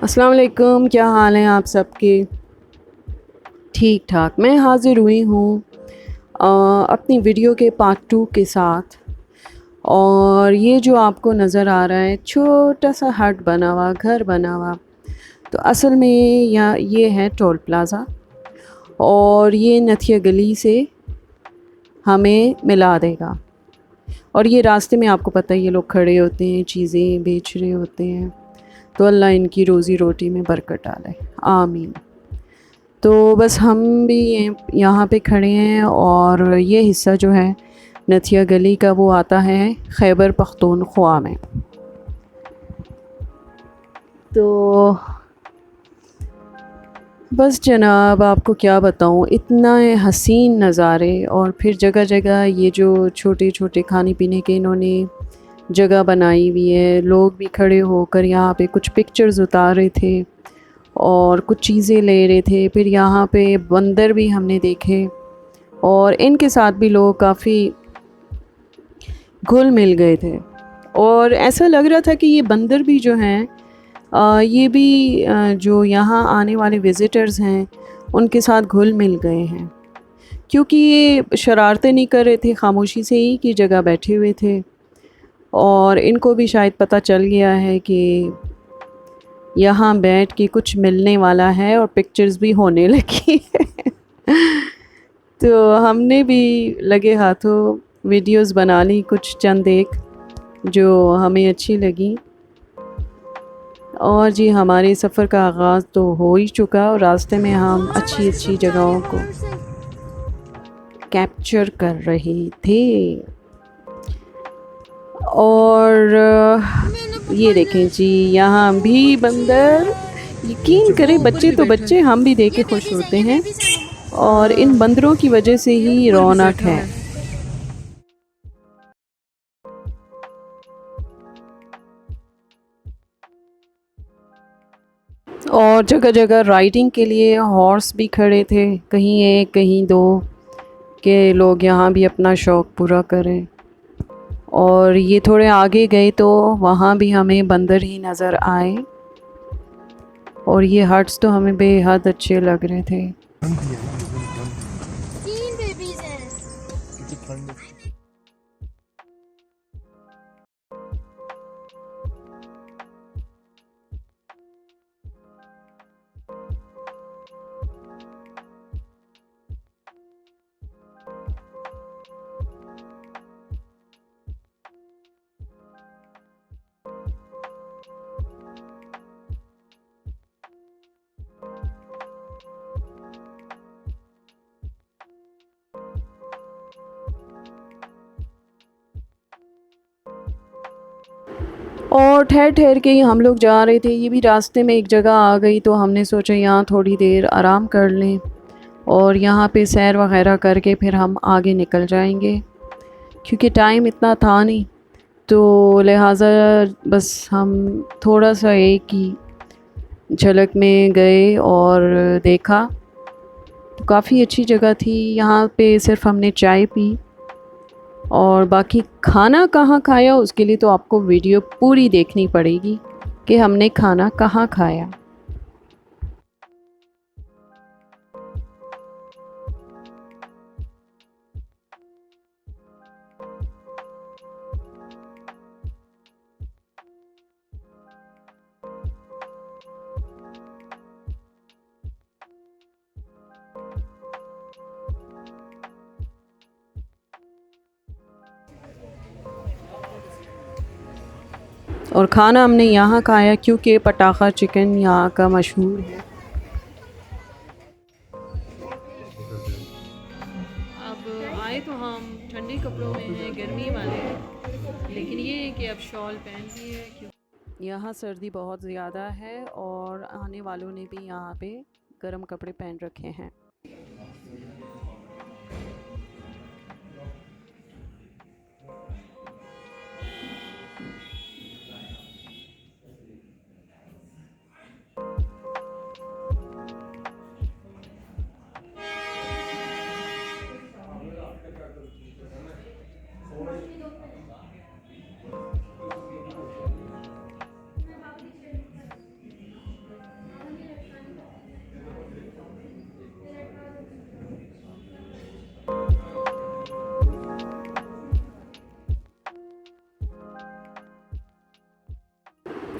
अस्सलाम वालेकुम, क्या हाल हैं आप सबके? ठीक ठाक। मैं हाज़िर हुई हूँ अपनी वीडियो के पार्ट 2 के साथ। और ये जो आपको नज़र आ रहा है छोटा सा हट बना हुआ, घर बना हुआ, तो असल में ये है टोल प्लाज़ा, और ये नथिया गली से हमें मिला देगा। और ये रास्ते में आपको पता है ये लोग खड़े होते हैं, चीज़ें बेच रहे होते हैं। तो अल्लाह इनकी रोज़ी रोटी में बरकत डाले, आमीन। तो बस हम भी यहाँ पे खड़े हैं, और ये हिस्सा जो है नथिया गली का वो आता है खैबर पख्तूनख्वा में। तो बस जनाब आपको क्या बताऊँ, इतना हसीन नज़ारे, और फिर जगह जगह ये जो छोटे छोटे खाने पीने के इन्होंने जगह बनाई हुई है। लोग भी खड़े होकर यहाँ पे कुछ पिक्चर्स उतार रहे थे और कुछ चीज़ें ले रहे थे। फिर यहाँ पे बंदर भी हमने देखे, और इनके साथ भी लोग काफ़ी घुल मिल गए थे। और ऐसा लग रहा था कि ये बंदर भी जो हैं ये भी जो यहाँ आने वाले विज़िटर्स हैं उनके साथ घुल मिल गए हैं, क्योंकि ये शरारतें नहीं कर रहे थे, खामोशी से ही की जगह बैठे हुए थे। और इनको भी शायद पता चल गया है कि यहाँ बैठ के कुछ मिलने वाला है, और पिक्चर्स भी होने लगी है। तो हमने भी लगे हाथों वीडियोस बना ली कुछ चंद एक, जो हमें अच्छी लगी। और जी हमारे सफ़र का आगाज़ तो हो ही चुका, और रास्ते में हम अच्छी अच्छी जगहों को कैप्चर कर रहे थे। और ये देखें जी, यहाँ भी बंदर, यकीन करें बच्चे तो बच्चे, हम भी देख के खुश होते हैं, और इन बंदरों की वजह से ही रौनक है। और जगह जगह राइडिंग के लिए हॉर्स भी खड़े थे, कहीं एक कहीं दो, के लोग यहाँ भी अपना शौक़ पूरा करें। और ये थोड़े आगे गए तो वहाँ भी हमें बंदर ही नज़र आए, और ये हट्स तो हमें बेहद अच्छे लग रहे थे। और ठहर ठहर के ही हम लोग जा रहे थे। ये भी रास्ते में एक जगह आ गई, तो हमने सोचा यहाँ थोड़ी देर आराम कर लें, और यहाँ पे सैर वग़ैरह करके फिर हम आगे निकल जाएंगे, क्योंकि टाइम इतना था नहीं। तो लिहाजा बस हम थोड़ा सा एक ही झलक में गए और देखा, तो काफ़ी अच्छी जगह थी। यहाँ पे सिर्फ हमने चाय पी, और बाकी खाना कहाँ खाया उसके लिए तो आपको वीडियो पूरी देखनी पड़ेगी कि हमने खाना कहाँ खाया। और खाना हमने यहाँ खाया, क्योंकि पटाखा चिकन यहाँ का मशहूर है। अब आए तो हम ठंडे कपड़ों में हैं, गर्मी वाले, लेकिन ये है कि अब शॉल पहन ली है, क्योंकि यहाँ सर्दी बहुत ज़्यादा है, और आने वालों ने भी यहाँ पे गर्म कपड़े पहन रखे हैं।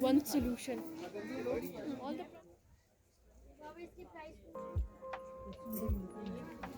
One solution.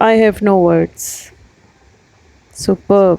I have no words. Superb.